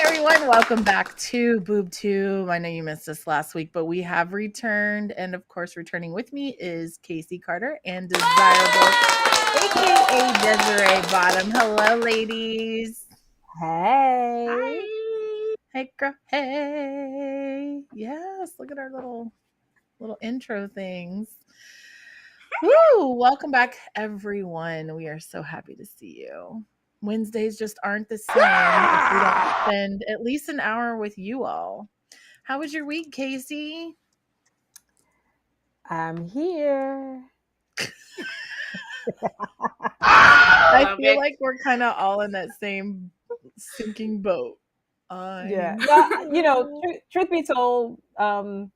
everyone, welcome back to Boob Tube. I know you missed us last week, but we have returned, and of course, returning with me is Casey Carter and Desirable, aka Desiree Bottom. Hello, ladies. Hey. Hi. Hey, girl. Hey. Yes, look at our little intro things. Woo! Welcome back, everyone. We are so happy to see you. Wednesdays just aren't the same if we don't spend at least an hour with you all. How was your week, Casey? I'm here. I feel like we're kind of all in that same sinking boat. Yeah. Well, truth be told, the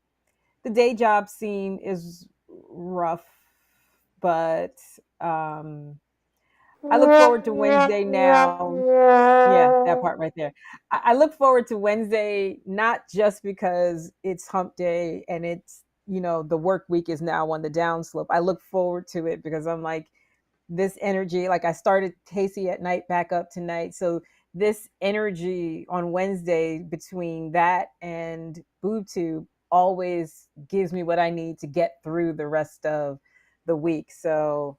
day job scene is rough, but I look forward to Wednesday now. Yeah, that part right there. I look forward to Wednesday, not just because it's hump day and it's, the work week is now on the downslope. I look forward to it because I'm like, this energy, like I started Casey at night back up tonight. So this energy on Wednesday between that and Boob Tube always gives me what I need to get through the rest of the week. So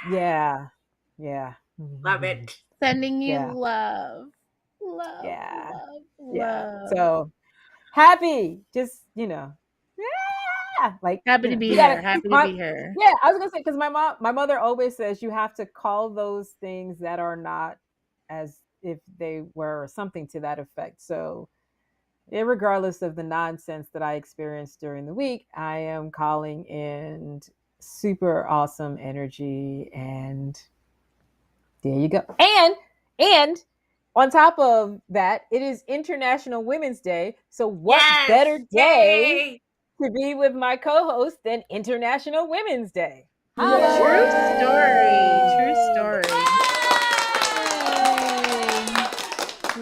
yeah. Love it. Sending you Yeah. love. Yeah. Love. So happy, just like Happy to be here. Happy to be here. Yeah, I was gonna say, because my mother always says you have to call those things that are not as if they were, something to that effect. So regardless of the nonsense that I experienced during the week, I am calling in super awesome energy, and there you go. And on top of that, it is International Women's Day. So what better day to be with my co-host than International Women's Day? True story.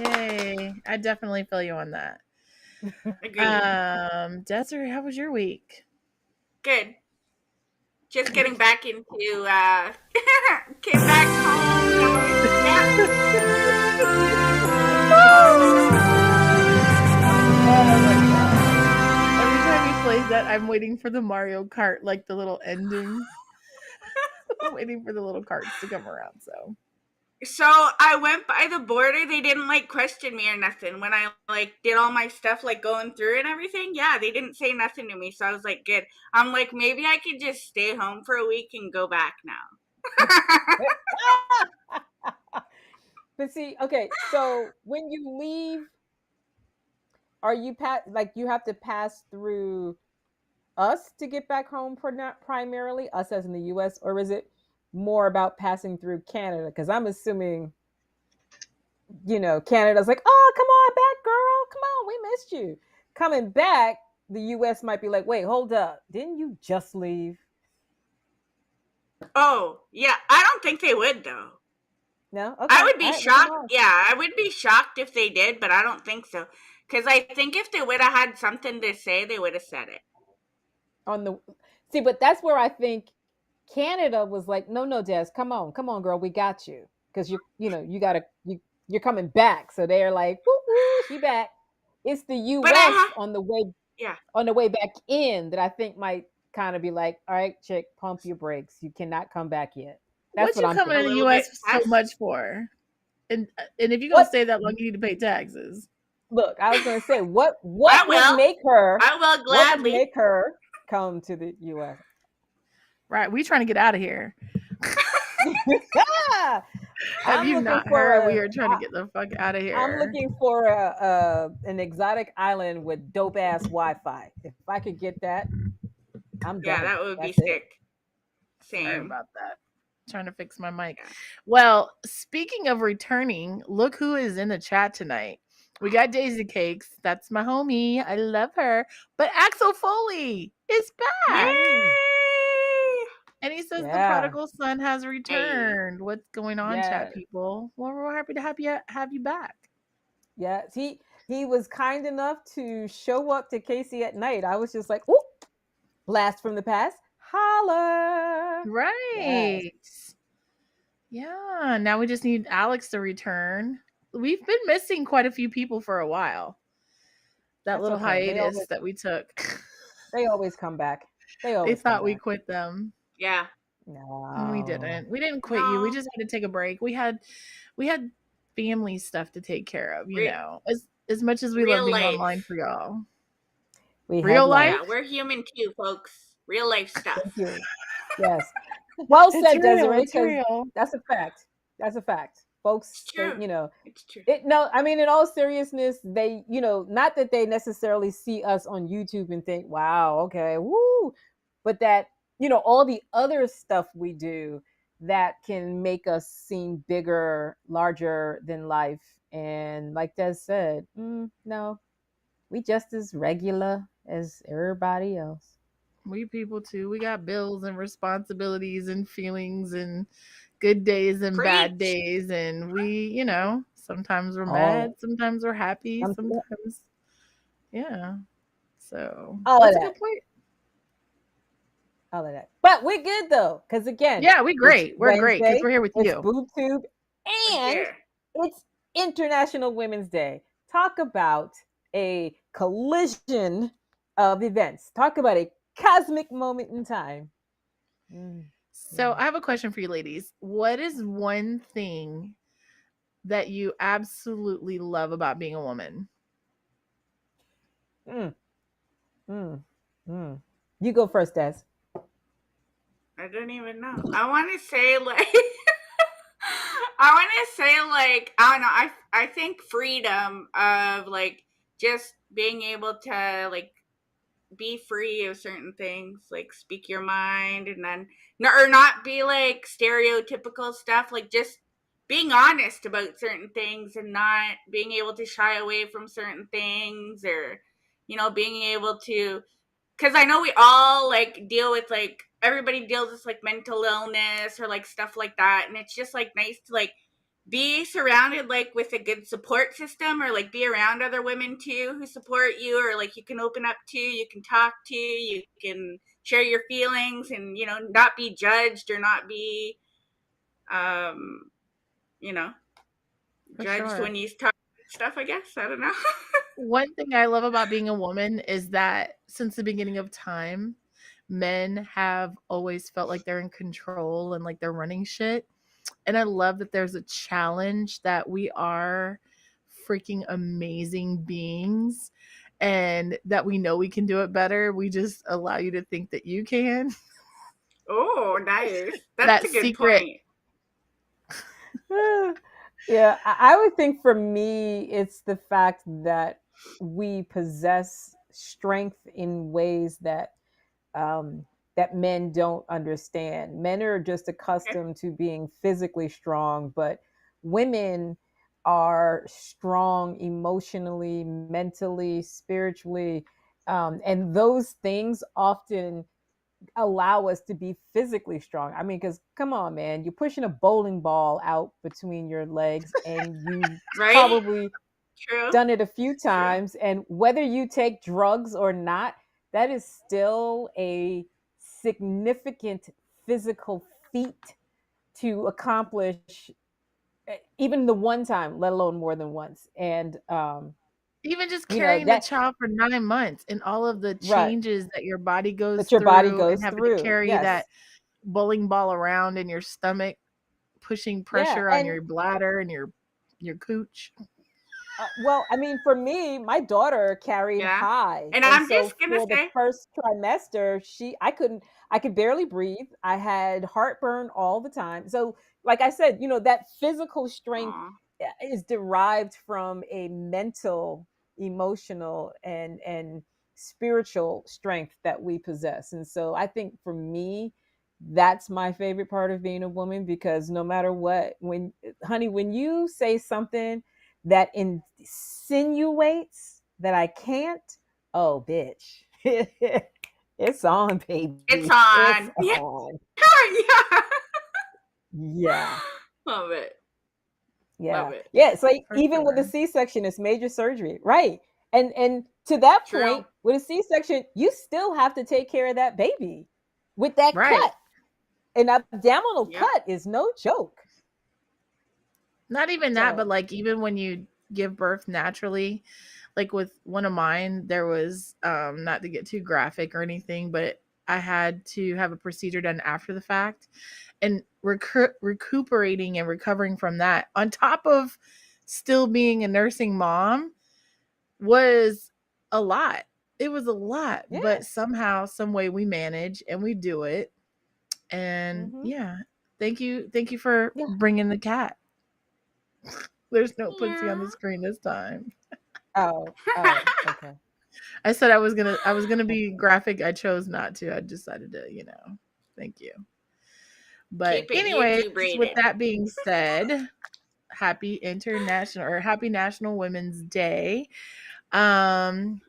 Yay. I definitely feel you on that. Agreed. Desiree, how was your week? Good. Just getting back into came back home. Every time he plays that, I'm waiting for the Mario Kart, like the little ending. I'm waiting for the little carts to come around. So I went by the border. They didn't question me or nothing when I did all my stuff, going through and everything. Yeah, they didn't say nothing to me. So I was like, good. I'm like, maybe I could just stay home for a week and go back now. But see, okay, so when you leave, are you you have to pass through us to get back home, primarily us as in the US, or is it more about passing through Canada? Because I'm assuming, Canada's like, oh, come on back, girl, come on, we missed you. Coming back, the US might be like, wait, hold up, didn't you just leave? Oh yeah, I don't think they would though. No, okay. I would be shocked. Yeah, I would be shocked if they did, but I don't think so. Because I think if they would have had something to say, they would have said it. But that's where I think Canada was like, no, Des, come on, girl, we got you, because you're coming back. So they're like, woo, she back. It's the US on the way back in that I think might kind of be like, all right, chick, pump your brakes. You cannot come back yet. That's what you coming to the US so much for? And if you're gonna stay that long, you need to pay taxes. Look, I was gonna say, what would make her? I will gladly. What would make her come to the US? Right, we trying to get out of here. Have you not heard? We are trying to get the fuck out of here. I'm looking for an exotic island with dope ass Wi-Fi. If I could get that, I'm done. Yeah, that would be sick. Same. Sorry about that. Trying to fix my mic. Yeah. Well, speaking of returning, look who is in the chat tonight. We got Daisy Cakes. That's my homie. I love her. But Axel Foley is back. Yay! And he says the prodigal son has returned. Hey. What's going on, chat people? Well, we're happy to have you back. Yes, he was kind enough to show up to Casey at night. I was just like, oh, blast from the past. Holla. Right. Yes. Yeah. Now we just need Alex to return. we've been missing quite a few people for a while. That That's little okay. hiatus that we took. They always come back. They They always come thought we back. quit them. Yeah. And we didn't. No. We didn't quit you. We No. just had to take a break. We had family stuff to take care of, you Re- know. As much as we love Real being life. online for y'all. We had Real life. life? Yeah, we're human too, folks. Real life stuff. Thank you. Yes. Well It's said, real. Desiree, It's because real. that's a fact. That's a fact. Folks, It's true. you know, It's true. no, I mean, in all seriousness, they, you know, not that they necessarily see us on YouTube and think, wow, okay, woo, but that, you know, all the other stuff we do that can make us seem bigger, larger than life. And like Des said, no, we just as regular as everybody else. We people too. We got bills and responsibilities and feelings and good days and bad Preach. days. And we, you know, sometimes we're All mad, sometimes we're happy, I'm- sometimes, yeah. So All of that's a that. good point. all of that. But we're good though, because again, Yeah, we great. it's We're great because Wednesday, we're here with it's you. Boob Tube, and Yeah. it's International Women's Day. Talk about a collision of events. Talk about a cosmic moment in time. So I have a question for you ladies. What is one thing that you absolutely love about being a woman? You go first, Des. I don't even know. I want to say like I don't know. I think freedom of like just being able to like be free of certain things, like speak your mind, and then or not be like stereotypical stuff, like just being honest about certain things and not being able to shy away from certain things, or being able to, because I know we all like deal with like everybody deals with like mental illness or like stuff like that, and it's just like nice to like be surrounded like with a good support system, or like be around other women too who support you, or like you can open up to, you can talk to, you can share your feelings, and not be judged or not be you know judged sure. when you talk stuff, I guess. I don't know. One thing I love about being a woman is that since the beginning of time, men have always felt like they're in control and like they're running shit. And I love that there's a challenge that we are freaking amazing beings and that we know we can do it better. We just allow you to think that you can. Oh, nice. That That's a good secret. point. Yeah, I would think for me, it's the fact that we possess strength in ways that that men don't understand. Men are just accustomed to being physically strong, but women are strong emotionally, mentally, spiritually, and those things often allow us to be physically strong. I mean, because come on, man, you're pushing a bowling ball out between your legs, and you Right? probably True. done it a few times. True. And whether you take drugs or not, that is still a significant physical feat to accomplish, even the one time, let alone more than once. And even just carrying the child for 9 months and all of the changes that your body goes through, and having to carry that bowling ball around in your stomach, pushing pressure on your bladder and your cooch. Well, I mean, for me, my daughter carried high, and I'm so just gonna for the first trimester, I could barely breathe. I had heartburn all the time. So, like I said, that physical strength is derived from a mental, emotional, and spiritual strength that we possess. And so, I think for me, that's my favorite part of being a woman, because no matter what, when you say something that insinuates that I can't, oh, bitch. It's on, baby. It's on. It's on. Yeah. Yeah. Love it. Yeah. Love it. Yeah. It's like even with a C-section, it's major surgery. Right. And to that point, with a C-section, you still have to take care of that baby with that cut. An abdominal cut is no joke. Not even that, So but like even when you give birth naturally, like with one of mine, there was not to get too graphic or anything, but I had to have a procedure done after the fact, and recuperating and recovering from that on top of still being a nursing mom was a lot. It was a lot, yeah. but somehow, some way we manage and we do it. And Mm-hmm. yeah, thank you for Yeah. bringing the cat. There's no pussy on Yeah. the screen this time. Oh, oh, okay. I said I was gonna be graphic. I chose not to. I decided to, thank you. But Keep it anyways, YouTube with rated. that being said, happy National Women's Day. And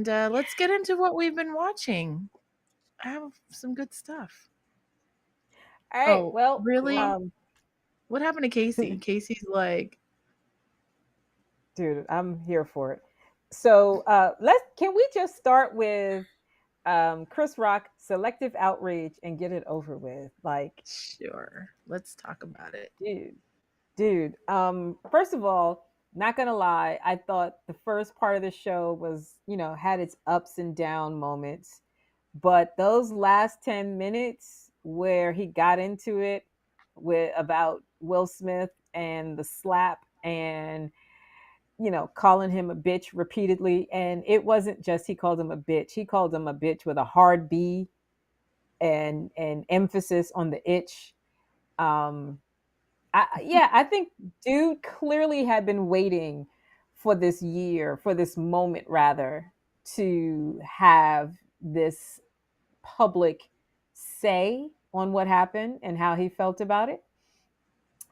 let's get into what we've been watching. I have some good stuff. All right. Oh, Well, really? What happened to Casey? Casey's like, dude, I'm here for it. So let's can we just start with Chris Rock selective outrage and get it over with? Like, sure, let's talk about it. dude, first of all, not gonna lie, I thought the first part of the show was, had its ups and down moments, but those last 10 minutes where he got into it with about Will Smith and the slap and calling him a bitch repeatedly. And it wasn't just he called him a bitch. He called him a bitch with a hard B and emphasis on the itch. Um, I think dude clearly had been waiting for this year, for this moment rather, to have this public say on what happened and how he felt about it.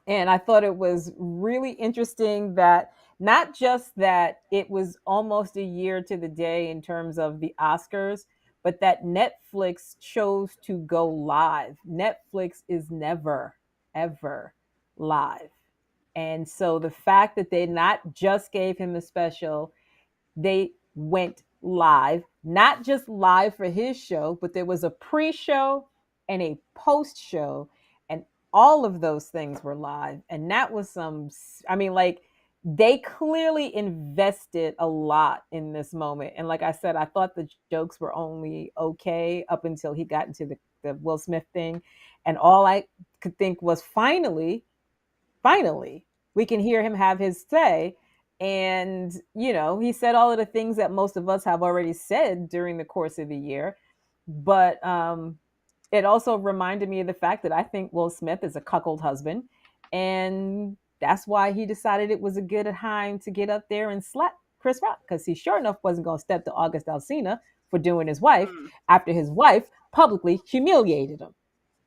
And I thought it was really interesting that not just that it was almost a year to the day in terms of the Oscars, but that Netflix chose to go live. Netflix is never, ever live. And so the fact that they not just gave him a special, they went live, not just live for his show, but there was a pre show and a post show. And all of those things were live. And that was I mean, like, they clearly invested a lot in this moment. And like I said, I thought the jokes were only okay up until he got into the Will Smith thing. And all I could think was finally, we can hear him have his say. And, he said all of the things that most of us have already said during the course of the year. But it also reminded me of the fact that I think Will Smith is a cuckold husband. And that's why he decided it was a good time to get up there and slap Chris Rock, because he sure enough wasn't going to step to August Alsina for doing his wife after his wife publicly humiliated him.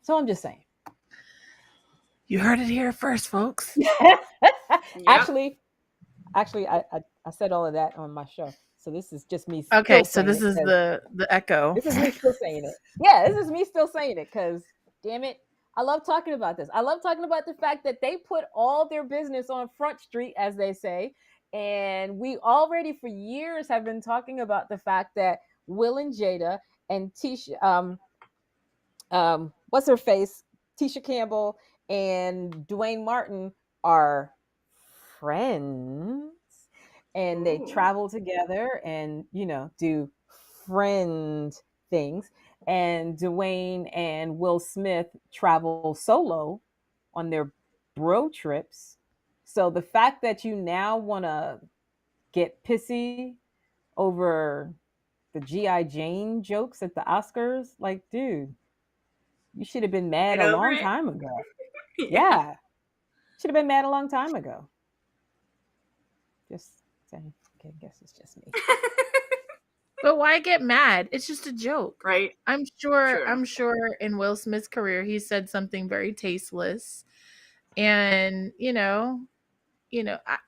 So I'm just saying. You heard it here first, folks. Actually, I said all of that on my show. So this is just me. Okay, so this is the echo. This is me still saying it. Yeah, this is me still saying it because, damn it, I love talking about this. I love talking about the fact that they put all their business on Front Street, as they say. And we already for years have been talking about the fact that Will and Jada and Tisha, what's her face? Tisha Campbell and Dwayne Martin are friends, and they travel together and do friend things. And Dwayne and Will Smith travel solo on their bro trips. So the fact that you now want to get pissy over the GI Jane jokes at the Oscars, like, dude, you should have been mad Get a over long it. time ago. Yeah. Should have been mad a long time ago. Just saying. Okay, I guess it's just me. But why get mad? It's just a joke. Right. I'm sure True. in Will Smith's career he said something very tasteless. And,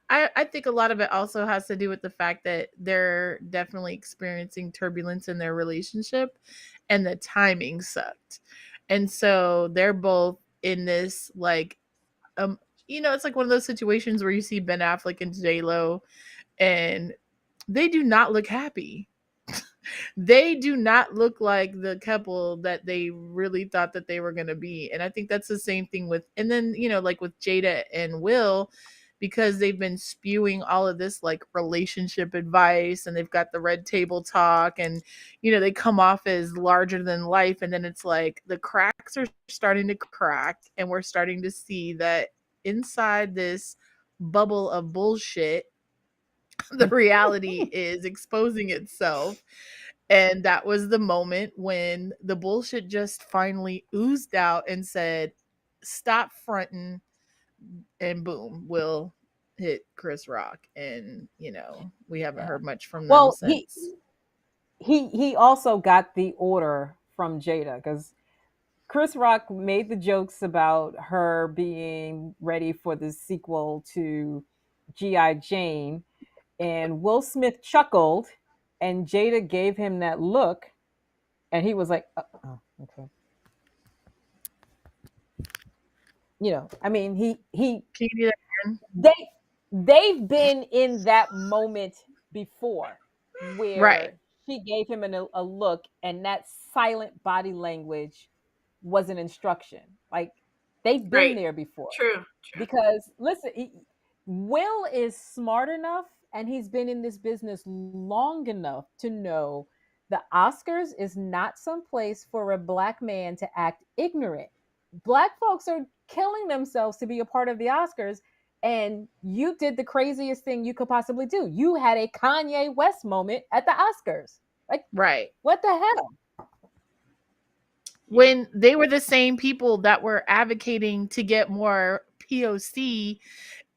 I think a lot of it also has to do with the fact that they're definitely experiencing turbulence in their relationship and the timing sucked. And so they're both in this like it's like one of those situations where you see Ben Affleck and J-Lo and they do not look happy. They do not look like the couple that they really thought that they were going to be. And I think that's the same thing with, and then, like with Jada and Will, because they've been spewing all of this like relationship advice, and they've got the red table talk, and, they come off as larger than life. And then it's like the cracks are starting to crack, and we're starting to see that inside this bubble of bullshit, the reality is exposing itself. And that was the moment when the bullshit just finally oozed out and said, stop fronting. And boom, Will hit Chris Rock. And, we haven't heard much from them Well, since. he also got the order from Jada, because Chris Rock made the jokes about her being ready for the sequel to G.I. Jane, and Will Smith chuckled, and Jada gave him that look, and he was like, oh, okay. I mean, he Can you do that again? they've been in that moment before, where Right. she gave him a look, and that silent body language was an instruction. Like, they've been Right. there before. True. Because listen, Will is smart enough, and he's been in this business long enough to know the Oscars is not some place for a Black man to act ignorant. Black folks are killing themselves to be a part of the Oscars, and you did the craziest thing you could possibly do. You had a Kanye West moment at the Oscars. Like, right. What the hell? When they were the same people that were advocating to get more POC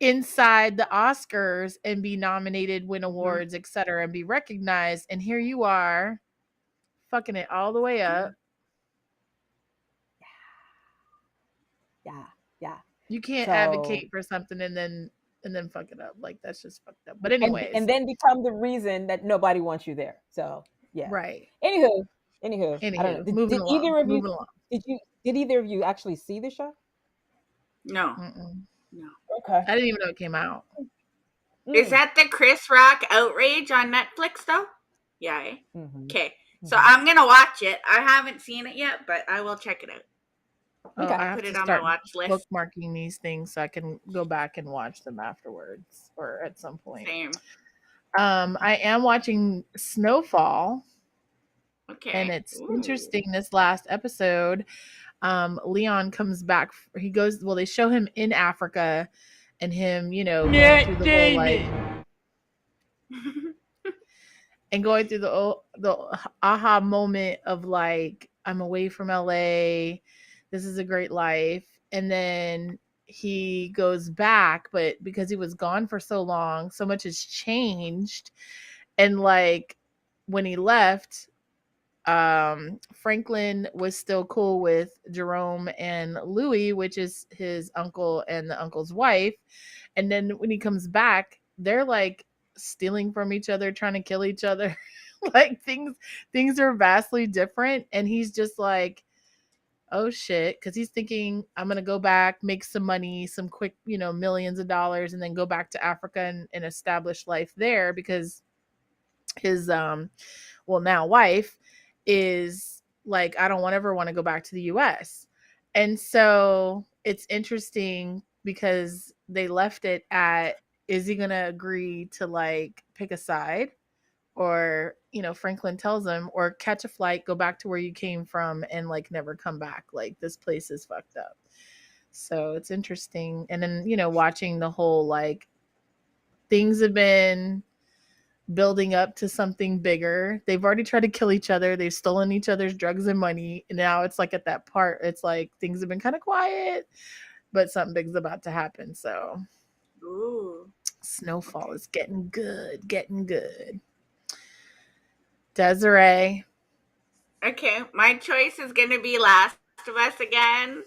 inside the Oscars and be nominated, win awards, etc., and be recognized. And here you are, fucking it all the way up. Yeah. You can't advocate for something and then fuck it up. Like, that's just fucked up. But anyways, and then become the reason that nobody wants you there. So yeah. Right. Anywho, I don't know. Did either of you? Did either of you actually see the show? No. No. Okay. I didn't even know it came out. Is that the Chris Rock outrage on Netflix though? Yeah. Eh? Okay. So I'm gonna watch it. I haven't seen it yet, but I will check it out. Okay. I have put it on my watch list. Bookmarking these things so I can go back and watch them afterwards or at some point. Same. I am watching Snowfall. Okay. And it's interesting. This last episode, Leon comes back. He goes. Well, they show him in Africa, and him, going through the whole like, and going through the aha moment of like, I'm away from LA. This is a great life. And then he goes back, but because he was gone for so long, so much has changed. And like when he left, Franklin was still cool with Jerome and Louis, which is his uncle and the uncle's wife. And then when he comes back, they're like stealing from each other, trying to kill each other. Like things are vastly different. And he's just like, oh shit, because he's thinking, I'm gonna go back, make some money, some quick, millions of dollars, and then go back to Africa and establish life there, because his now wife is like, I don't ever want to go back to the US. And so it's interesting because they left it at, is he gonna agree to like pick a side? Or, Franklin tells him, or catch a flight, go back to where you came from and like never come back. Like, this place is fucked up. So it's interesting. And then, watching the whole like things have been building up to something bigger. They've already tried to kill each other. They've stolen each other's drugs and money. And now it's like at that part, it's like things have been kind of quiet, but something big's about to happen. So Snowfall is getting good. Desiree. Okay, my choice is going to be Last of Us again.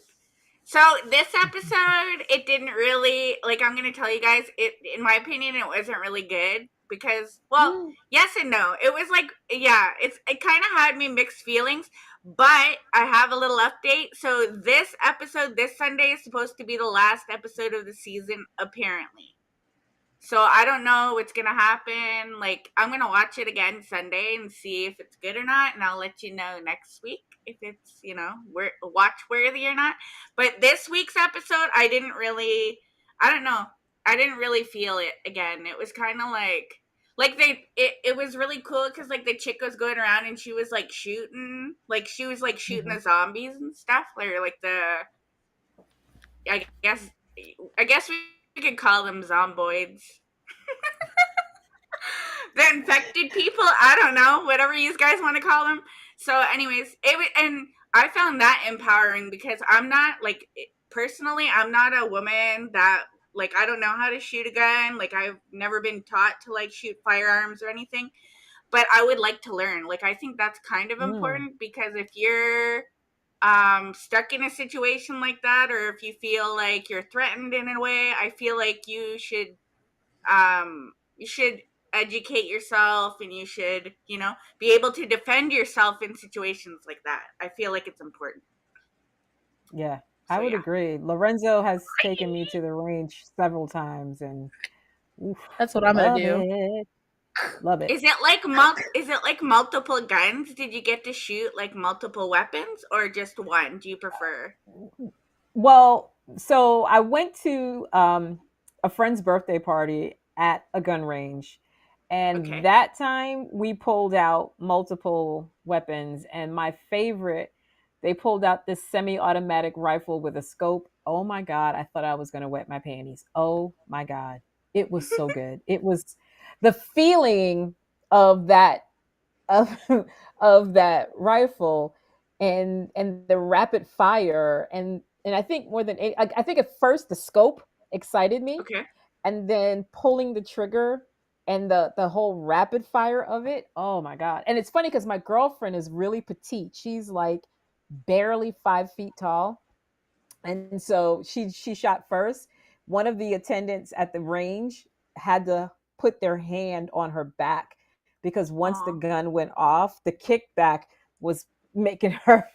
So this episode, it didn't really, like, I'm going to tell you guys, in my opinion, it wasn't really good because, well, yes and no. It was like, yeah, it kind of had me mixed feelings, but I have a little update. So this episode, this Sunday, is supposed to be the last episode of the season, apparently. So I don't know what's gonna happen. Like, I'm gonna watch it again Sunday and see if it's good or not, and I'll let you know next week if it's, you know, watch worthy or not. But this week's episode, I didn't really, I don't know, I didn't really feel it again. It was kind of like it was really cool because like the chick was going around and she was like shooting, the zombies and stuff, or like I guess I guess we could call them zomboids. The infected people, I don't know, whatever you guys want to call them. So anyways, and I found that empowering because I'm not like, personally, I'm not a woman that, like, I don't know how to shoot a gun. Like, I've never been taught to like shoot firearms or anything, but I would like to learn. Like, I think that's kind of important because if you're stuck in a situation like that, or if you feel like you're threatened in a way, I feel like you should educate yourself, and you should, you know, be able to defend yourself in situations like that. I feel like it's important. Yeah, So I would yeah. agree. Lorenzo has taken me to the range several times, and oof, That's what I'm gonna love do. it. Love it. Is it like multiple guns? Did you get to shoot like multiple weapons or just one? Do you prefer? Well, so I went to a friend's birthday party at a gun range. And Okay. that time we pulled out multiple weapons. And my favorite, they pulled out this semi automatic rifle with a scope. Oh my God. I thought I was going to wet my panties. Oh my God. It was so good. It was the feeling of that of of that rifle, and the rapid fire, and I think more than I think at first the scope excited me, Okay. and then pulling the trigger and the whole rapid fire of it. Oh my God. And it's funny because my girlfriend is really petite. She's like barely 5 feet tall, and so she shot first. One of the attendants at the range had to put their hand on her back because once the Aw. gun went off, the kickback was making her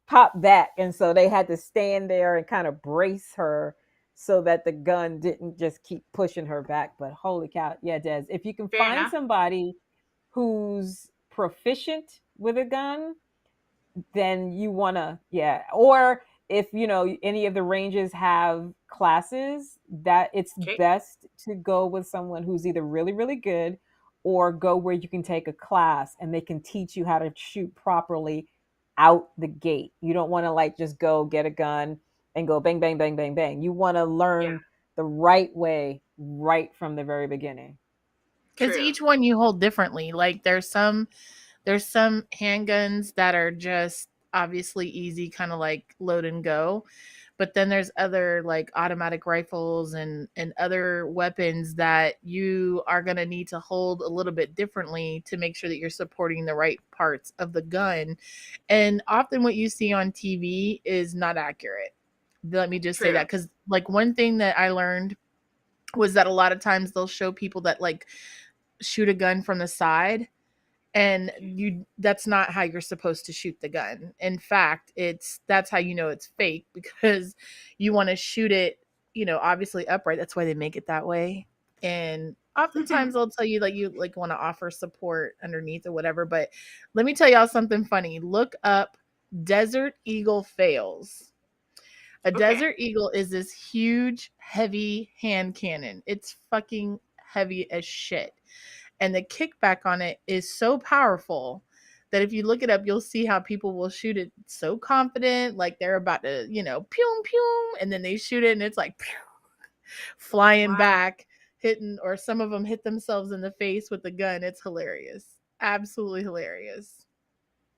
pop back, and so they had to stand there and kind of brace her so that the gun didn't just keep pushing her back. But holy cow, yeah, Des, if you can Fair find enough. somebody who's proficient with a gun, then you want to, yeah. Or if you know any of the ranges have classes, that it's Okay. best to go with someone who's either really really good, or go where you can take a class and they can teach you how to shoot properly out the gate. You don't want to like just go get a gun and go bang bang bang bang bang. You want to Yeah. learn the right way right from the very beginning. Because True. each one you hold differently. Like there's some handguns that are just obviously easy, kind of like load and go. But then there's other like automatic rifles and other weapons that you are going to need to hold a little bit differently to make sure that you're supporting the right parts of the gun. And often what you see on TV is not accurate. Let me just say True. that, cuz like one thing that I learned was that a lot of times they'll show people that like shoot a gun from the side, and you that's not how you're supposed to shoot the gun. In fact, that's how you know it's fake, because you want to shoot it, obviously upright. That's why they make it that way. And oftentimes they'll tell you like you like want to offer support underneath or whatever. But let me tell y'all something funny. Look up Desert Eagle fails. A Okay. Desert Eagle is this huge, heavy hand cannon. It's fucking heavy as shit. And the kickback on it is so powerful that if you look it up, you'll see how people will shoot it so confident, like they're about to, pew pew, and then they shoot it and it's like pew, flying Wow. back, hitting, or some of them hit themselves in the face with the gun. It's hilarious. Absolutely hilarious.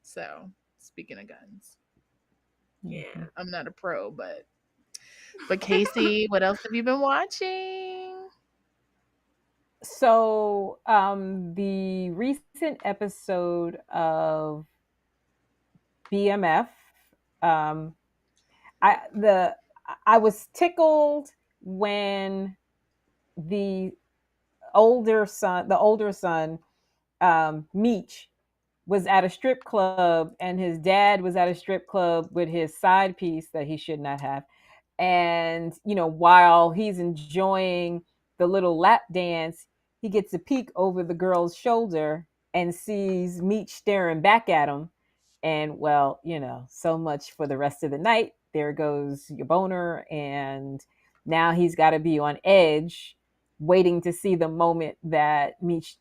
So, speaking of guns, Yeah. I'm not a pro, but Casey, what else have you been watching? So, the recent episode of BMF, um, I was tickled when the older son, Meech, was at a strip club, and his dad was at a strip club with his side piece that he should not have. And while he's enjoying the little lap dance, he gets a peek over the girl's shoulder and sees Meech staring back at him. And well, so much for the rest of the night. There goes your boner. And now he's got to be on edge, waiting to see the moment that Meech,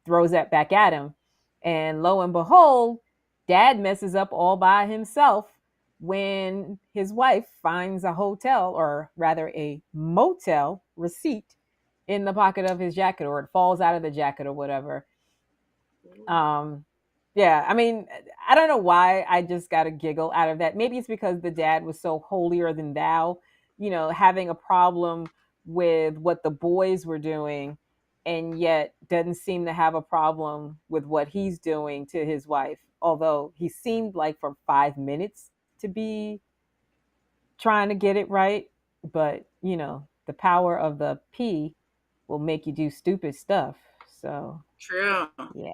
throws that back at him. And lo and behold, dad messes up all by himself when his wife finds a hotel, or rather a motel receipt, in the pocket of his jacket, or it falls out of the jacket or whatever. Yeah, I mean, I don't know why I just got a giggle out of that. Maybe it's because the dad was so holier than thou, having a problem with what the boys were doing, and yet doesn't seem to have a problem with what he's doing to his wife. Although he seemed like for 5 minutes to be trying to get it right. But, the power of the P will make you do stupid stuff. So, True. yeah.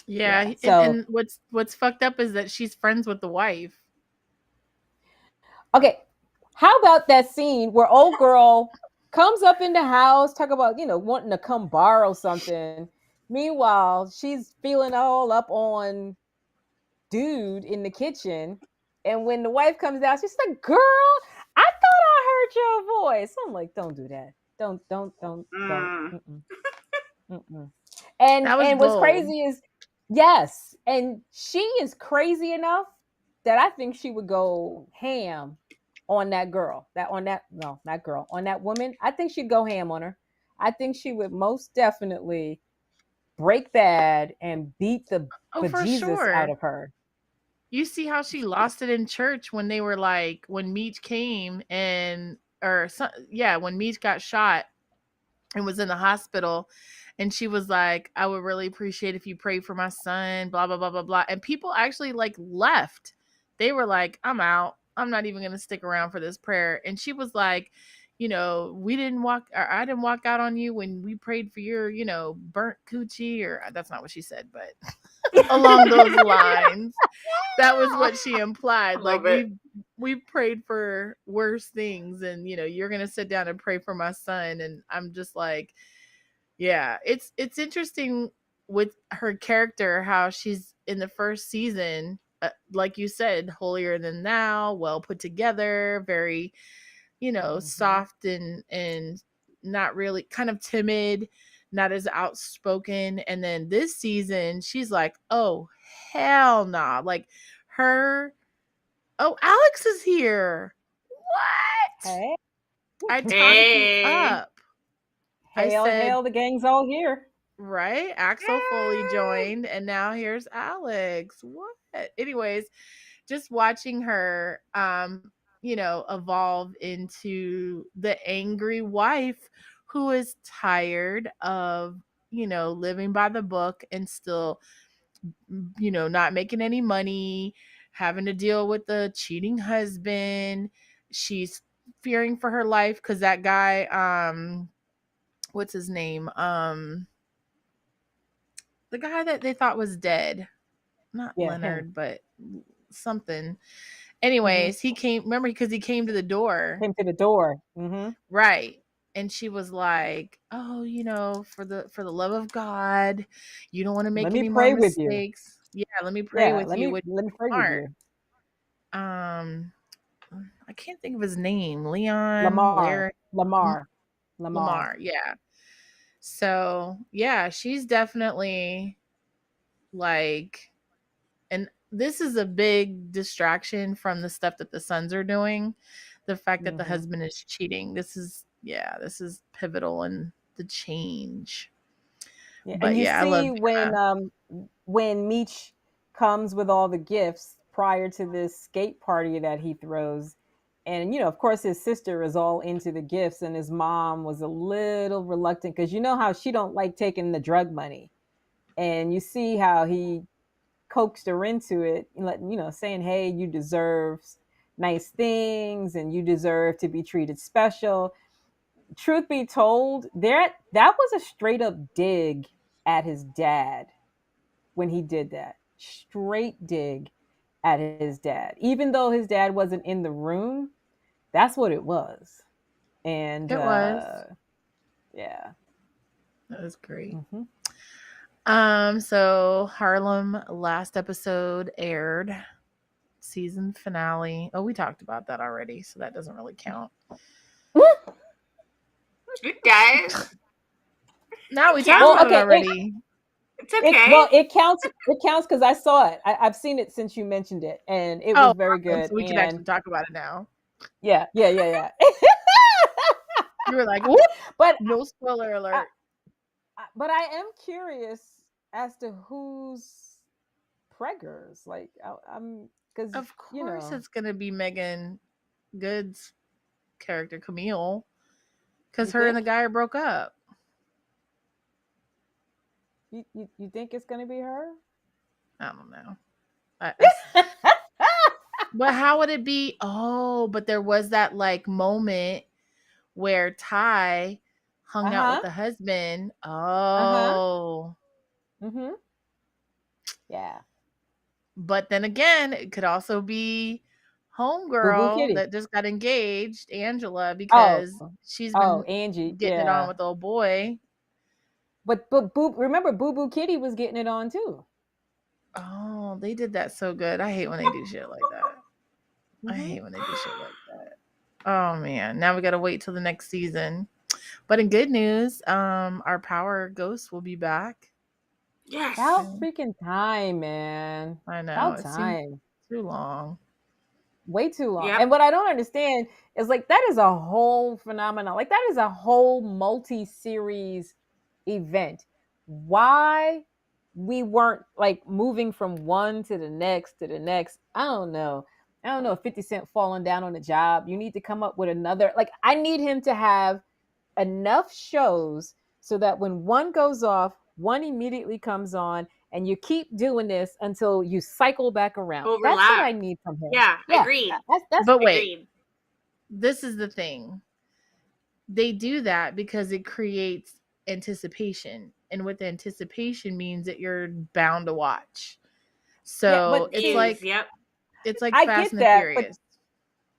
Yeah, So, and what's fucked up is that she's friends with the wife. okay, how about that scene where old girl comes up in the house, talk about, wanting to come borrow something. Meanwhile, she's feeling all up on dude in the kitchen. And when the wife comes out, she's like, girl, I thought I heard your voice. I'm like, don't do that. Don't. Mm-mm. Mm-mm. And what's bold. crazy is, yes, and she is crazy enough that I think she would go ham on that girl. On that woman. I think she'd go ham on her. I think she would most definitely break bad and beat the For bejesus sure. out of her. You see how she lost it in church when they were like, when Meech came when Meech got shot and was in the hospital, and she was like, I would really appreciate if you prayed for my son, blah, blah, blah, blah, blah. And people actually like left. They were like, I'm out. I'm not even going to stick around for this prayer. And she was like, I didn't walk out on you when we prayed for your, burnt coochie, or that's not what she said, but along those lines. That was what she implied. Like, we prayed for worse things, and you're gonna sit down and pray for my son. And I'm just like, yeah, it's interesting with her character, how she's in the first season, like you said, holier than thou, well put together, very soft and not really, kind of timid, not as outspoken. And then this season, she's like, oh, hell nah. Like Alex is here. What? Hey. I talked you up. Hail, the gang's all here. Right? Axel fully joined, and now here's Alex. What? Anyways, just watching her evolve into the angry wife who is tired of living by the book and still not making any money, having to deal with the cheating husband. She's fearing for her life because that guy, what's his name, the guy that they thought was dead, not Leonard, him. but something. Anyways, he came, remember, because he came to the door. Right. And she was like, oh, for the love of God, you don't want to make any more mistakes. Yeah, let me pray with you. Let me pray with you. I can't think of his name. Lamar. Yeah. So yeah, she's definitely like, and this is a big distraction from the stuff that the sons are doing. The fact that the husband is cheating. This is pivotal in the change. Yeah, but and I love when Meech comes with all the gifts prior to this skate party that he throws. And, of course, his sister is all into the gifts, and his mom was a little reluctant because how she don't like taking the drug money. And you see how he coaxed her into it, saying, hey, you deserve nice things and you deserve to be treated special. Truth be told, that was a straight up dig at his dad when he did that. Straight dig at his dad. Even though his dad wasn't in the room, that's what it was. And It was. yeah. That was great. Mm-hmm. So Harlem last episode aired, season finale. Oh, we talked about that already, so that doesn't really count. It does. No, we talked about it already. It's okay. It counts. It counts because I saw it. I've seen it since you mentioned it, and it was very good. So we can actually talk about it now. Yeah. You were like, whoop, but no spoiler alert. But I am curious as to who's preggers. Like I'm because of course it's gonna be Megan Good's character Camille, because her and the guy broke up. You think it's gonna be her? I don't know. But how would it be? Oh, but there was that like moment where Ty hung out with the husband. Oh. Mm-hmm. Yeah. But then again, it could also be homegirl that just got engaged, Angela, because she's been Angie getting it on with old boy. But Boob, remember Boo Kitty was getting it on too. Oh, they did that so good. I hate when they do shit like that. I hate when they do shit like that. Oh man, now we gotta wait till the next season. But in good news, our Power Ghost will be back. Yes. About freaking time, man. I know. About time. Too long. Way too long. Yep. And what I don't understand is like that is a whole phenomenon. Like that is a whole multi-series event. Why we weren't like moving from one to the next. I don't know. 50 Cent falling down on the job. You need to come up with another. Like I need him to have enough shows so that when one goes off, one immediately comes on, and you keep doing this until you cycle back around. Overlap. That's what I need from him. Yeah. Agreed. But wait, this is the thing. They do that because it creates anticipation, and with anticipation means that you're bound to watch. So it's like Fast and Furious.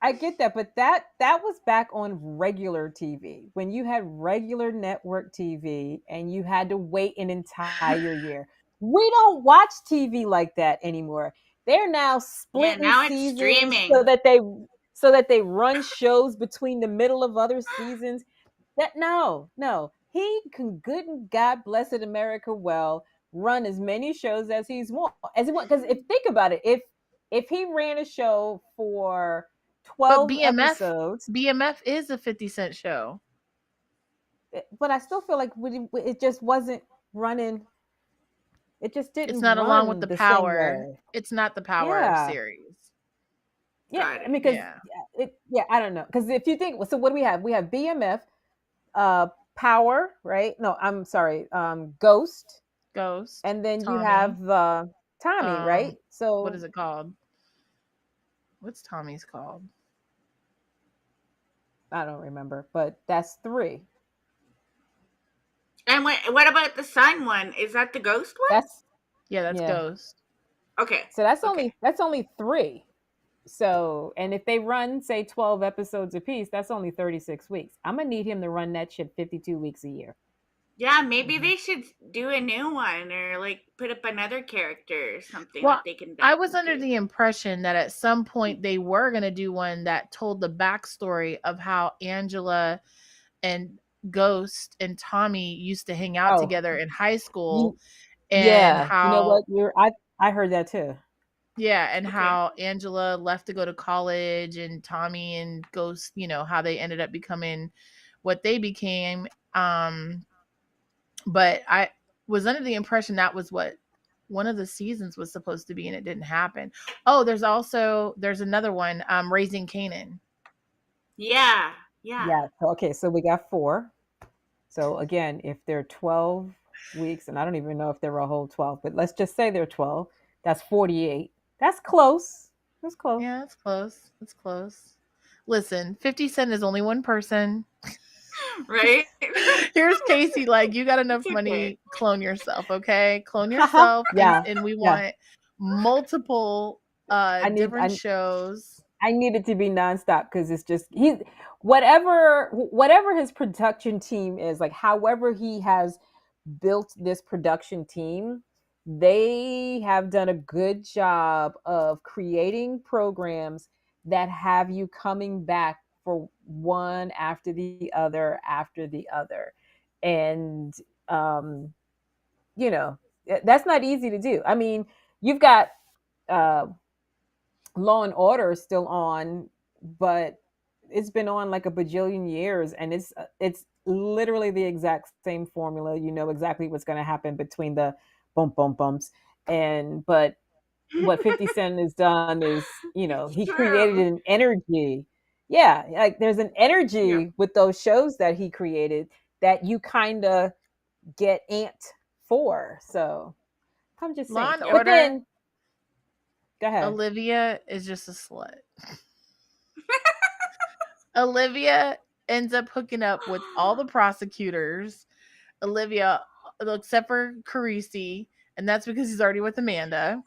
I get that, but that was back on regular TV when you had regular network TV and you had to wait an entire year. We don't watch TV like that anymore. They're now splitting seasons streaming. so that they run shows between the middle of other seasons. That no. He can, good and God blessed America well, run as many shows as he wants. Because if think about it, if he ran a show for 12 episodes. BMF is a 50 Cent show. But I still feel like it just wasn't running. It just didn't. It's not along with the Power. It's not the Power series. Yeah, I mean, because I don't know. Because if you think, so what do we have? We have BMF, Power, right? No, I'm sorry, Ghost, and then Tommy. You have Tommy, right? So what is it called? What's Tommy's called? I don't remember, but that's 3. And what about the Sun one? Is that the Ghost one? That's Ghost. Okay. So that's only 3. So, and if they run say 12 episodes a piece, that's only 36 weeks. I'm gonna need him to run that shit 52 weeks a year. Yeah, maybe they should do a new one or like put up another character or something that they can. I was under the impression that at some point they were going to do one that told the backstory of how Angela and Ghost and Tommy used to hang out together in high school. And how, you know what? I heard that too. Yeah, and how Angela left to go to college and Tommy and Ghost, how they ended up becoming what they became. But I was under the impression that was what one of the seasons was supposed to be, and it didn't happen. Oh, there's another one, Raising Kanan. Yeah. Okay, so we got 4. So again, if they're 12 weeks, and I don't even know if there were a whole 12, but let's just say they're 12. That's 48. That's close. That's close. Yeah, that's close. That's close. Listen, 50 Cent is only one person. Right? Here's Casey, like, you got enough money, clone yourself, okay? Clone yourself. And we want multiple different shows. I need it to be nonstop because it's just whatever his production team is, like however he has built this production team, they have done a good job of creating programs that have you coming back for one after the other. And you know, that's not easy to do. I mean, you've got uh Law and Order is still on, but it's been on like a bajillion years, and it's literally the exact same formula. You know exactly what's going to happen between the bumps, and but what 50 Cent has done is, he created True. an energy. Yeah, like there's an energy Yeah. with those shows that he created that you kind of get amped for. So I'm just Law saying. and But Order, then, go ahead. Olivia is just a slut. Olivia ends up hooking up with all the prosecutors. Olivia, except for Carisi, and that's because he's already with Amanda.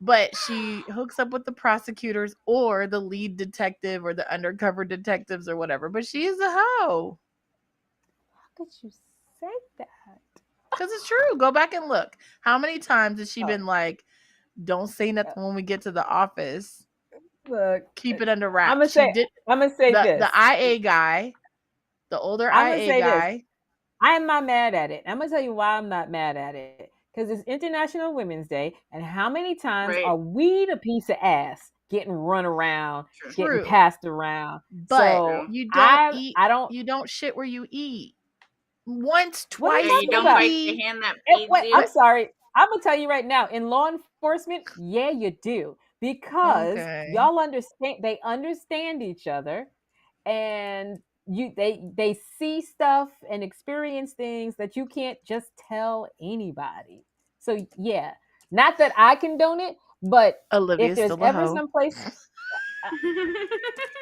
But she hooks up with the prosecutors or the lead detective or the undercover detectives or whatever. But she is a hoe. How could you say that? Because it's true. Go back and look. How many times has she Oh, been like, don't say nothing when we get to the office. look, Keep it under I'm wraps. gonna She say, did I'm gonna say this. the IA guy, the older I'm gonna IA say this. guy. I am not mad at it. I'm gonna tell you why I'm not mad at it. Because it's International Women's Day, and how many times Right. are we the piece of ass getting run around, True. getting passed around? But So you don't eat. I don't. You don't shit where you eat. Once, What are you twice, Yeah, you talking don't about? bite maybe. the hand that feeds Wait, you. I'm sorry. I'm gonna tell you right now. In law enforcement, yeah, you do, because Okay. y'all understand. They understand each other, and they see stuff and experience things that you can't just tell anybody. So yeah, not that I condone it, but if Olivia's there's still a ever hoe. some place,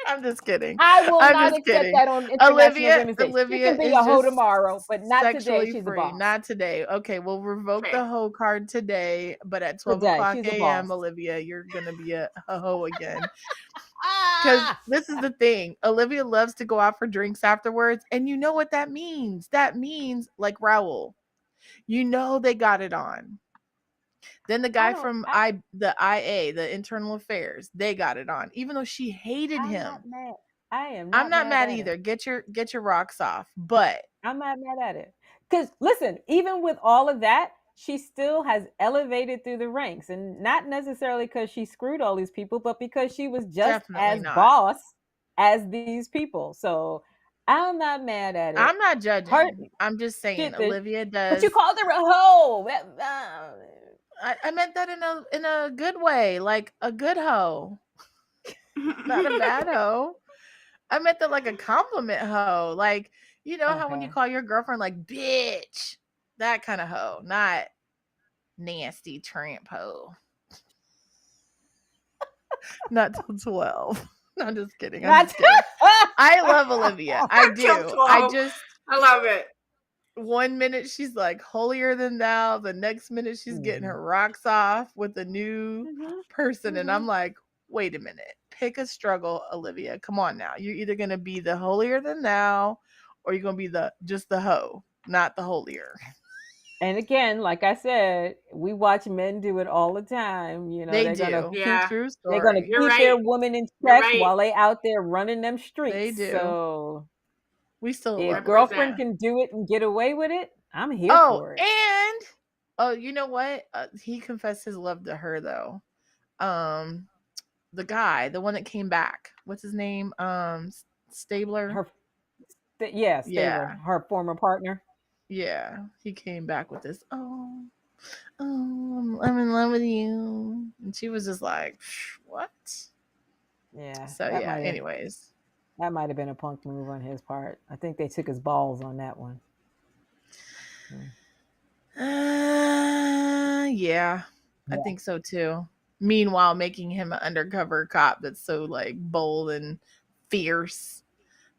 I'm just kidding. I will I'm not just accept kidding. that on International Olivia, Women's Day. She Olivia can be is a hoe just tomorrow, but not today. sexually She's a free. boss. Not today. Okay, we'll revoke Okay. the hoe card today, but at 12 Today, o'clock she's a a.m., boss. Olivia, you're gonna be a hoe again. Because this is the thing. Olivia loves to go out for drinks afterwards, and you know what that means. That means like Raul. You know they got it on. Then the guy from the IA, the Internal Affairs, they got it on, even though she hated I'm him. not mad. I am I'm not mad at either. it. Get your rocks off. But I'm not mad at it. Because listen, even with all of that, she still has elevated through the ranks. And not necessarily because she screwed all these people, but because she was just definitely as not. boss as these people. So I'm not mad at it. I'm not judging. I'm just saying Olivia does. But you called her a hoe. I meant that in a good way, like a good hoe. Not a bad hoe. I meant that like a compliment hoe. Like, you know how when you call your girlfriend like bitch, that kind of hoe, not nasty tramp hoe. Not till 12. No, I'm just kidding. I love Olivia. I do. I love it. One minute she's like holier than thou. The next minute she's getting her rocks off with a new person. And I'm like, wait a minute. Pick a struggle, Olivia. Come on now. You're either going to be the holier than thou or you're going to be just the hoe, not the holier. And again, like I said, we watch men do it all the time. You know, They they're do. gonna Yeah. True story. they're gonna You're keep their right. woman in You're check right. while they out there running them streets. They do. So We still if love girlfriend Olivia. can do it and get away with it, I'm here for it. And you know what? He confessed his love to her though. The guy, the one that came back. What's his name? Stabler. Stabler, her former partner. Yeah, he came back with this. Oh, I'm in love with you, and she was just like, what? Yeah. So yeah. Anyways, that might have been a punk move on his part. I think they took his balls on that one. Yeah, I think so too. Meanwhile, making him an undercover cop that's so like bold and fierce.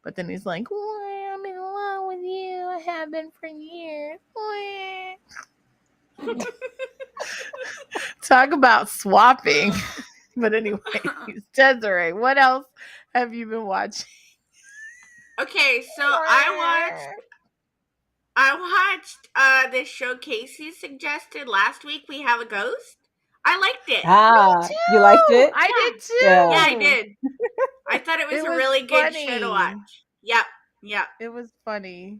But then he's like, I'm in love with you. I have been for years. Talk about swapping. But anyways, Desiree, what else have you been watching? Okay, so I watched this show Casey suggested last week. We Have a Ghost. I liked it. Ah, Me you liked too. it? I did too. Yeah. Yeah, I did. I thought it was a really good show to watch. Yep. It was funny.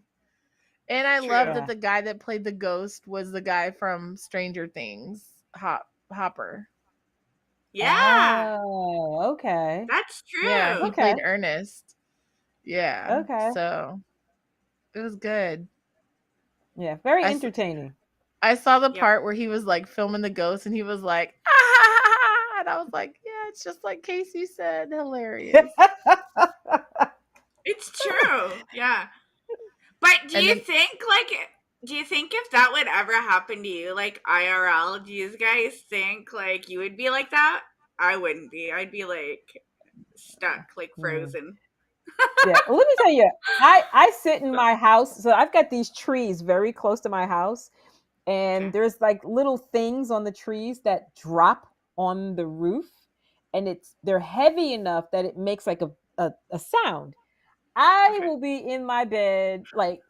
And I True. love Yeah. that the guy that played the ghost was the guy from Stranger Things, Hopper. Yeah, Oh, okay. that's true. Yeah, he Okay. played Ernest. Yeah. Okay. So it was good. Yeah, very I entertaining. I saw the Yep. part where he was like filming the ghost and he was like, ah, and I was like, yeah, it's just like Casey said, hilarious. It's true. Yeah. But do you think if that would ever happen to you, like IRL, do you guys think like you would be like that? I wouldn't be. I'd be like stuck, like frozen. Yeah, let me tell you, I sit in my house, so I've got these trees very close to my house, and Okay. there's like little things on the trees that drop on the roof, and they're heavy enough that it makes like a sound. I Okay. will be in my bed, like,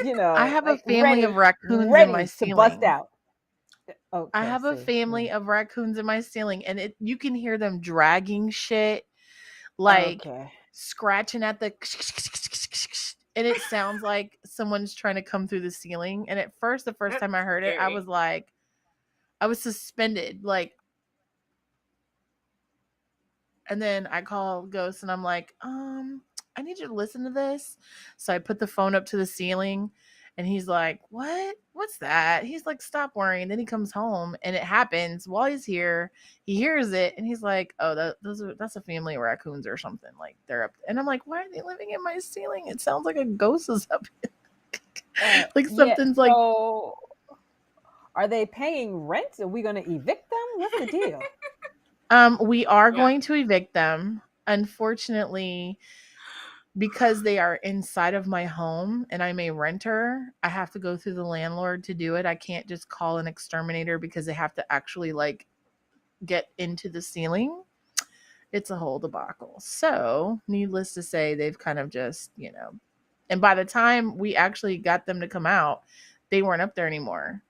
you know, I have like a family of raccoons in my ready to bust ceiling. out. Okay, I have a family of raccoons in my ceiling, and you can hear them dragging shit, like scratching at the, and it sounds like someone's trying to come through the ceiling. And at first, the first time I heard it, I was like, I was suspended, like. And then I call Ghost and I'm like, I need you to listen to this. So I put the phone up to the ceiling and he's like, what? What's that? He's like, stop worrying. Then he comes home and it happens while he's here. He hears it and he's like, oh, that's a family of raccoons or something. Like they're up. And I'm like, why are they living in my ceiling? It sounds like a ghost is up here. Like something's like. So are they paying rent? Are we going to evict them? What's the deal? We are going to evict them. Unfortunately, because they are inside of my home and I'm a renter, I have to go through the landlord to do it. I can't just call an exterminator because they have to actually like get into the ceiling. It's a whole debacle. So, needless to say, they've kind of just, and by the time we actually got them to come out, they weren't up there anymore.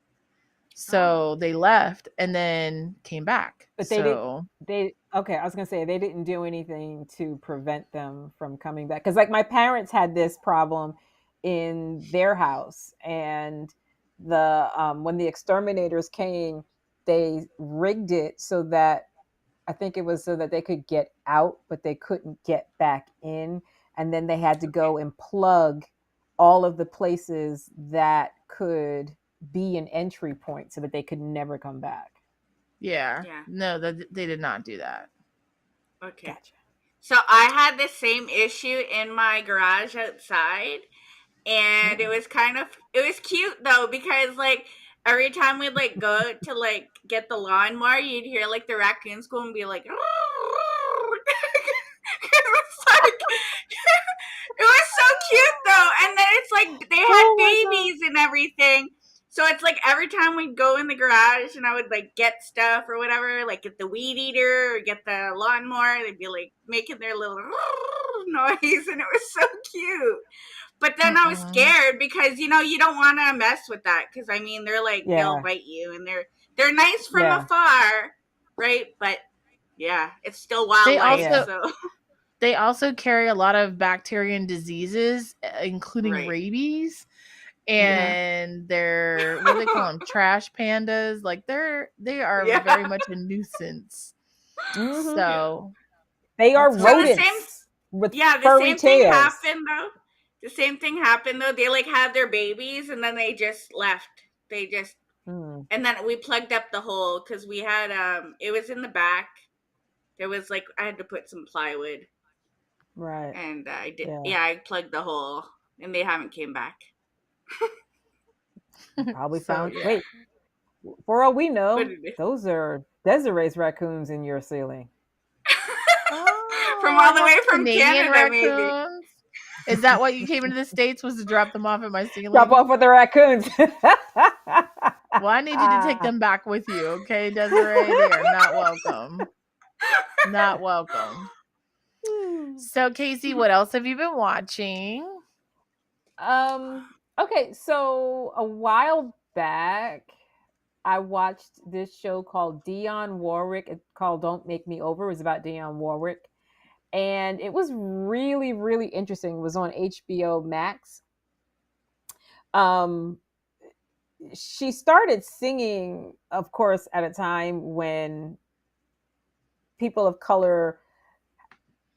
So they left and then came back. But they didn't. Okay, I was gonna say they didn't do anything to prevent them from coming back. Because like my parents had this problem in their house, and when the exterminators came, they rigged it so that I think it was so that they could get out, but they couldn't get back in, and then they had to go and plug all of the places that could be an entry point so that they could never come back. Yeah. No, they did not do that. Okay. Gotcha. So I had the same issue in my garage outside, and it was cute though, because like every time we'd like go to like get the lawnmower, you'd hear like the raccoons go and be like, it was so cute though. And then it's like they had babies and everything. So it's like every time we'd go in the garage and I would like get stuff or whatever, like get the weed eater or get the lawnmower, they'd be like making their little noise, and it was so cute. But then I was scared because you don't want to mess with that, because I mean they're like they'll bite you, and they're nice from afar, right? But yeah, it's still wildlife. They also carry a lot of bacteria and diseases, including rabies. And they're, what do they call them? Trash pandas. Like they are very much a nuisance. Mm-hmm. So they are rodents with furry tails. The same thing happened though. They like had their babies and then they just left. They just and then we plugged up the hole because we had it was in the back. There was like I had to put some plywood. Right. And I did I plugged the hole and they haven't came back. Probably found. Wait, for all we know, those are Desiree's raccoons in your ceiling. From all the way from Canadian Canada, raccoons. Maybe. Is that what you came into the States, was to drop them off at my ceiling? Drop off with the raccoons. Well, I need you to take them back with you, okay, Desiree? They are not welcome. Not welcome. So, Casey, what else have you been watching? Okay, so a while back, I watched this show called Dionne Warwick. It's called Don't Make Me Over. It was about Dionne Warwick. And it was really, really interesting. It was on HBO Max. Um, she started singing, of course, at a time when people of color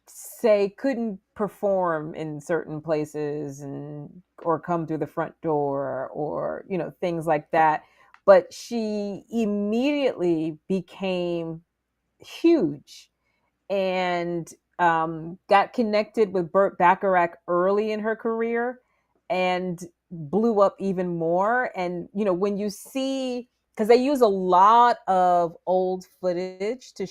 say couldn't perform in certain places and or come through the front door or things like that, but she immediately became huge and got connected with Burt Bacharach early in her career and blew up even more. And when you see, because they use a lot of old footage to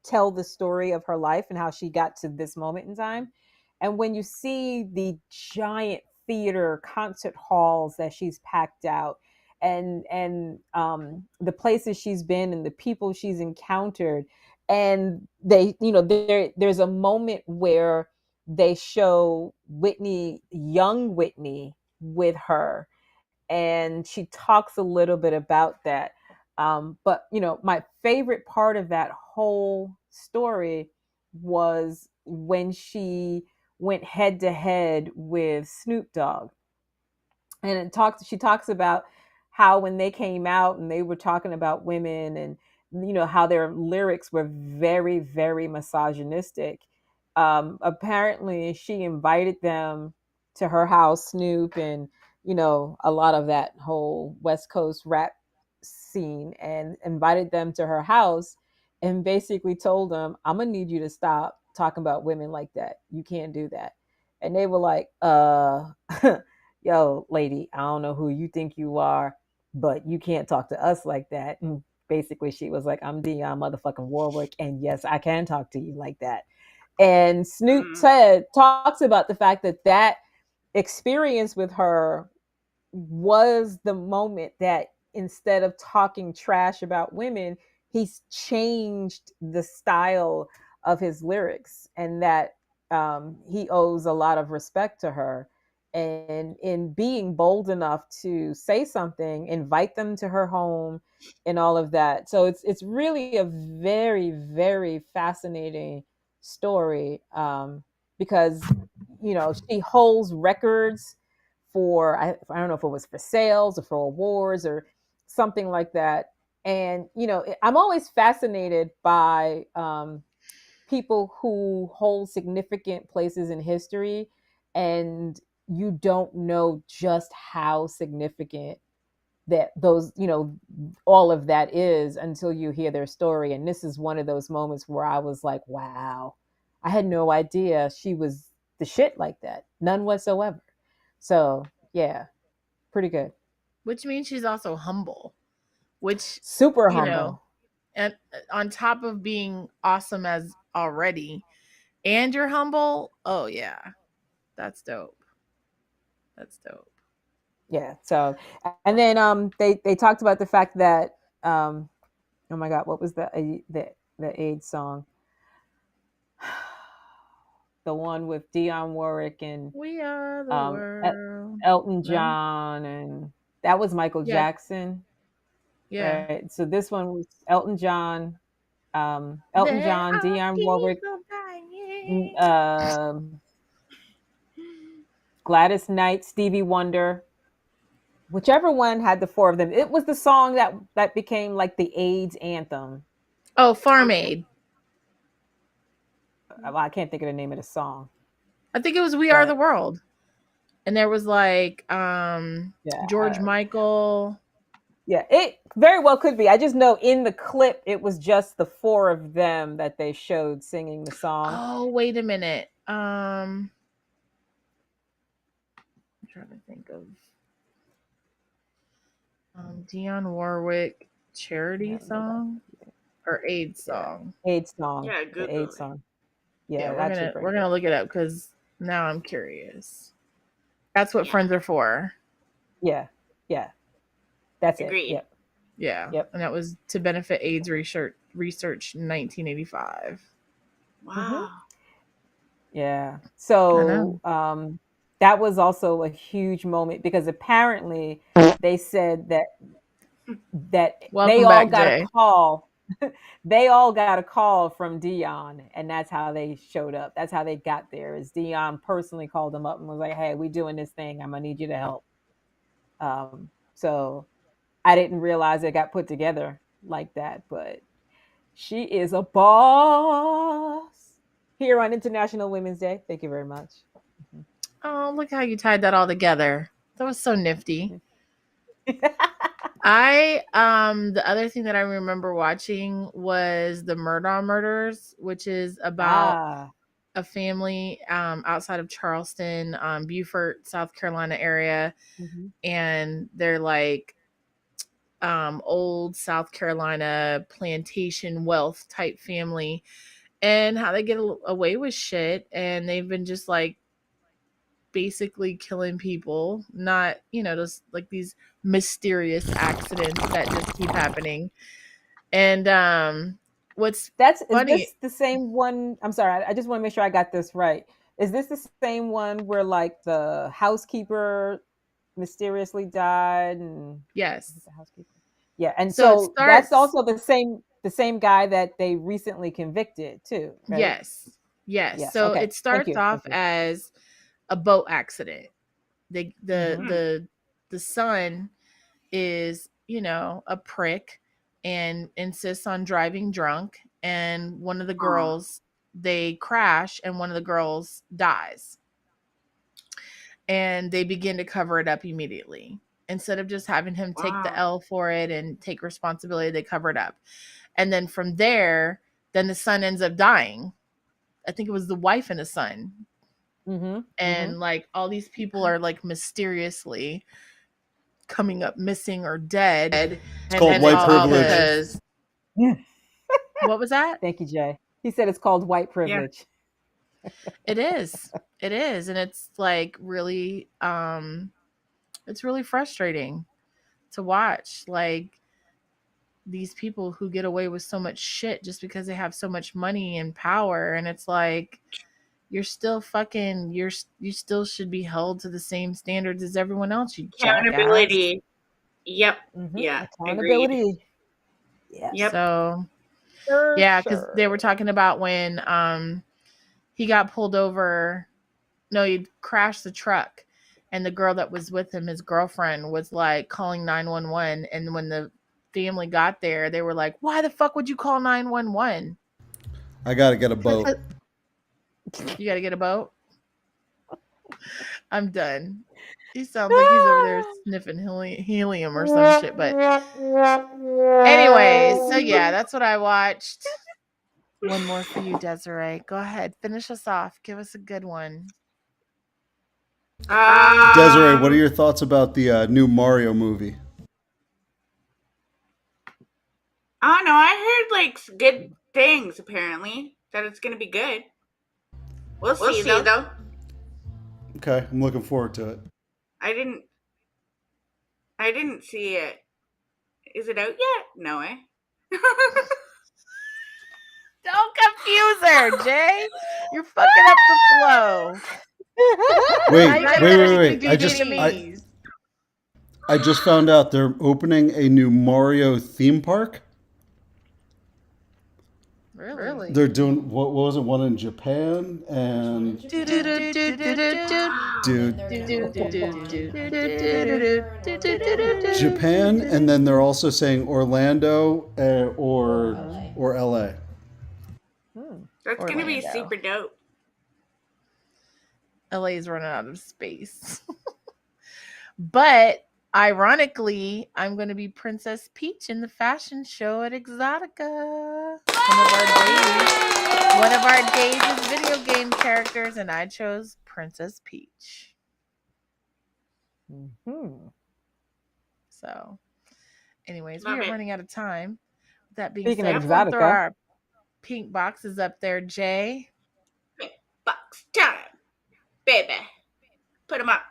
tell the story of her life and how she got to this moment in time, and when you see the giant theater concert halls that she's packed out and the places she's been and the people she's encountered, and there's a moment where they show young Whitney with her, and she talks a little bit about that. But my favorite part of that whole story was when she went head to head with Snoop Dogg, and she talks about how when they came out and they were talking about women and how their lyrics were very, very misogynistic. Apparently she invited them to her house, Snoop, and a lot of that whole West Coast rap scene, and invited them to her house and basically told them, I'm gonna need you to stop talking about women like that. You can't do that. And they were like, yo, lady, I don't know who you think you are, but you can't talk to us like that. And basically she was like, I'm Dionne motherfucking Warwick, and yes, I can talk to you like that. And Snoop talks about the fact that experience with her was the moment that instead of talking trash about women, he's changed the style of his lyrics, and that he owes a lot of respect to her. And in being bold enough to say something, invite them to her home, and all of that. So it's really a very, very fascinating story, because she holds records for I don't know if it was for sales or for awards or something like that. And I'm always fascinated by people who hold significant places in history, and you don't know just how significant that those all of that is until you hear their story. And this is one of those moments where I was like, wow, I had no idea she was the shit like that, none whatsoever. So yeah, pretty good. Which means she's also humble, which, Super humble. and on top of being awesome as already, and you're humble. Oh yeah, that's dope. That's dope. Yeah. So, and then they talked about the fact that oh my god, what was the AIDS song? The one with Dionne Warwick and We are the world. Elton John, and that was Michael Jackson. Yeah. Right. So this one was Elton John, Dionne Warwick, Gladys Knight, Stevie Wonder, whichever one had the four of them. It was the song that became like the AIDS anthem. Oh, Farm Aid. I can't think of the name of the song. I think it was We Are the World. And there was like George Michael. Yeah, it very well could be. I just know in the clip it was just the four of them that they showed singing the song. Oh, wait a minute. I'm trying to think of Dionne Warwick charity song or AIDS song. AIDS song. Yeah, Google the AIDS song. Yeah, we're gonna look it up because now I'm curious. That's what friends are for. Yeah, that's Agreed. it. Yeah. Yep. And that was to benefit AIDS research in 1985. Wow. Yeah. I So know. that was also a huge moment because apparently they said that they Welcome all back, got a Jay. call. They all got a call from Dion, and that's how they showed up. That's how they got there. Is Dion personally called them up and was like, "Hey, we doing this thing. I'm gonna need you to help." So I didn't realize it got put together like that, but she is a boss here on International Women's Day. Thank you very much. Oh, look how you tied that all together. That was so nifty. The other thing that I remember watching was the Murdaugh Murders, which is about a family outside of Charleston, Beaufort, South Carolina area, and they're like old South Carolina plantation wealth type family, and how they get away with shit, and they've been just like basically killing people, not just like these mysterious accidents that just keep happening. And what's is funny, this the same one? I'm sorry, I just want to make sure I got this right. Is this the same one where like the housekeeper mysteriously died and yes, the housekeeper? Yeah, and so it so that's starts, also the same guy that they recently convicted too, right? yes, Yes. so Okay. it Thank starts you. off Thank you. as a boat accident. They Mm-hmm. the son is a prick and insists on driving drunk, and one of the girls, they crash and one of the girls dies, and they begin to cover it up immediately. Instead of just having him take the L for it and take responsibility, they cover it up. And then from there, then the son ends up dying. I think it was the wife and the son. And like all these people are like mysteriously coming up missing or dead. It's called white privilege. Because what was that? Thank you, Jay. He said it's called white privilege. It is. It is. And it's like it's really frustrating to watch. Like these people who get away with so much shit just because they have so much money and power. And it's like, you're still fucking, you still should be held to the same standards as everyone else, you Accountability. jackass. Yep. Yeah. Accountability. Agreed. Yeah. Yep. So For yeah, because sure. they were talking about when he got pulled over. No, he crashed the truck, and the girl that was with him, his girlfriend, was like calling 911. And when the family got there, they were like, "Why the fuck would you call 911?" I gotta get a boat. You got to get a boat. I'm done. He sounds like he's over there sniffing helium or some shit. But anyways, so yeah, that's what I watched. One more for you, Desiree. Go ahead, finish us off. Give us a good one. Desiree, what are your thoughts about the new Mario movie? I don't know. I heard like good things. Apparently, that it's gonna be good. We'll see though. Okay, I'm looking forward to it. I didn't see it. Is it out yet? No, eh? Don't confuse her, Jay. You're fucking up the flow. Wait. I just found out they're opening a new Mario theme park. Really? They're doing what was it? One in Japan and Japan, and then they're also saying Orlando or LA. That's gonna be super dope. LA's running out of space. But ironically, I'm going to be Princess Peach in the fashion show at EXXXOTICA. One of our days is video game characters, and I chose Princess Peach. So, anyways, we are running out of time. That being said, we're going to throw our pink boxes up there, Jay. Pink box time, baby. Put them up.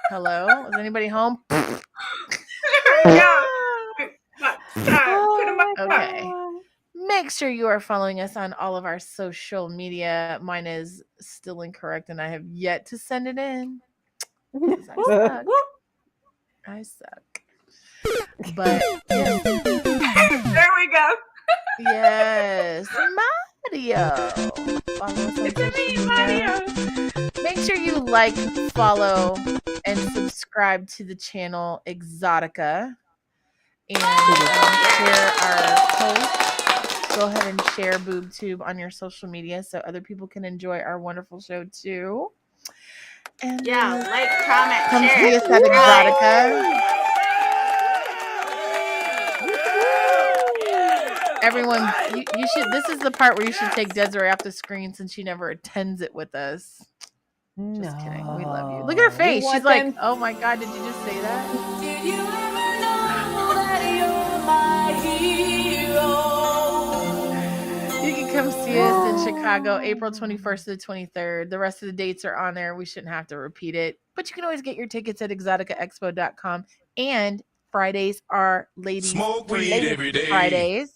Hello? Is anybody home? Put him up. Okay. Make sure you are following us on all of our social media. Mine is still incorrect, and I have yet to send it in. 'Cause I suck. I suck. But yes. There we go. Yes, Mario. Follow us on It's me, social Mario. media. Make sure you like, follow, and subscribe to the channel Exotica. And share our posts. Go ahead and share BoobTube on your social media so other people can enjoy our wonderful show too. And Yeah, like, comment, come share. see us at Exotica. Everyone, you should. This is the part where you should take Desiree off the screen since she never attends it with us. Just kidding. We love you. Look at her face. She's like, "Oh my god, did you just say that?" Did you ever know that you're my hero? You can come see us in Chicago, April 21st to the 23rd. The rest of the dates are on there. We shouldn't have to repeat it, but you can always get your tickets at EXXXOTICA.tv. And Fridays are ladies' Smoke weed every day. Fridays.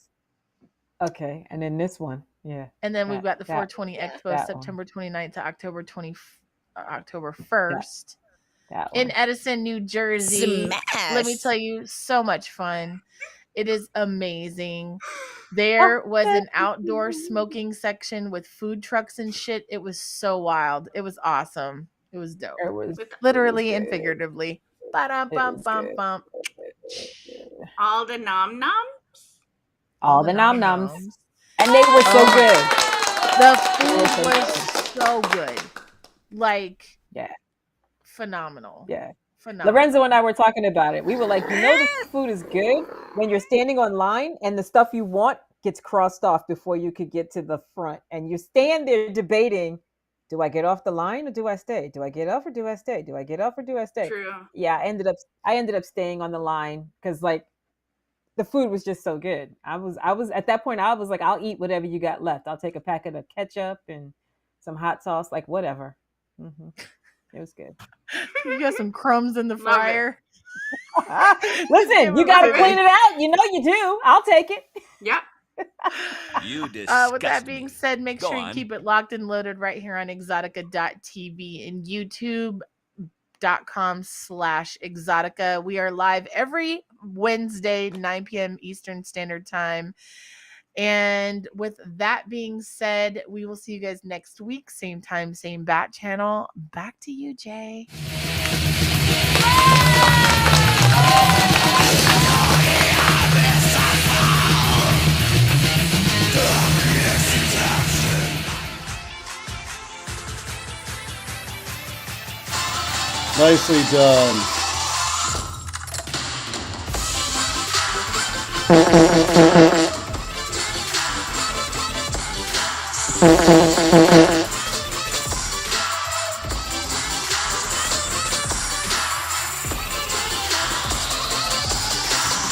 Okay, and then this one, yeah. And then we've got the 420 Expo, that September 29th to October 1st That in one. Edison, New Jersey. Smash. Let me tell you, so much fun. It is amazing. There was an outdoor smoking section with food trucks and shit. It was so wild. It was awesome. It was dope. It was Literally it was and good. figuratively. It was good. Bum. All the nom noms. All the nom noms. noms. And they were so good. The food was so good. Like, Yeah. phenomenal. Yeah. Phenomenal. Lorenzo and I were talking about it. We were like, the food is good when you're standing online and the stuff you want gets crossed off before you could get to the front. And you stand there debating, do I get off the line or do I stay? Do I get off or do I stay? Do I get off or do I stay? True. Yeah, I ended up staying on the line because like the food was just so good. I was at that point, I was like, I'll eat whatever you got left. I'll take a packet of ketchup and some hot sauce, like whatever. It was good. You got some crumbs in the Love fryer. Listen, you got to clean it out. You know you do. I'll take it. Yep. You disgust With that being me. said, make Go sure you on. keep it locked and loaded right here on EXXXOTICA.tv and YouTube.com/Exotica. We are live every Wednesday, 9 p.m. Eastern Standard Time. And with that being said, we will see you guys next week. Same time, same bat channel. Back to you, Jay. Nicely done.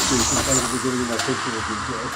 See, sometimes at the beginning of my picture would be good.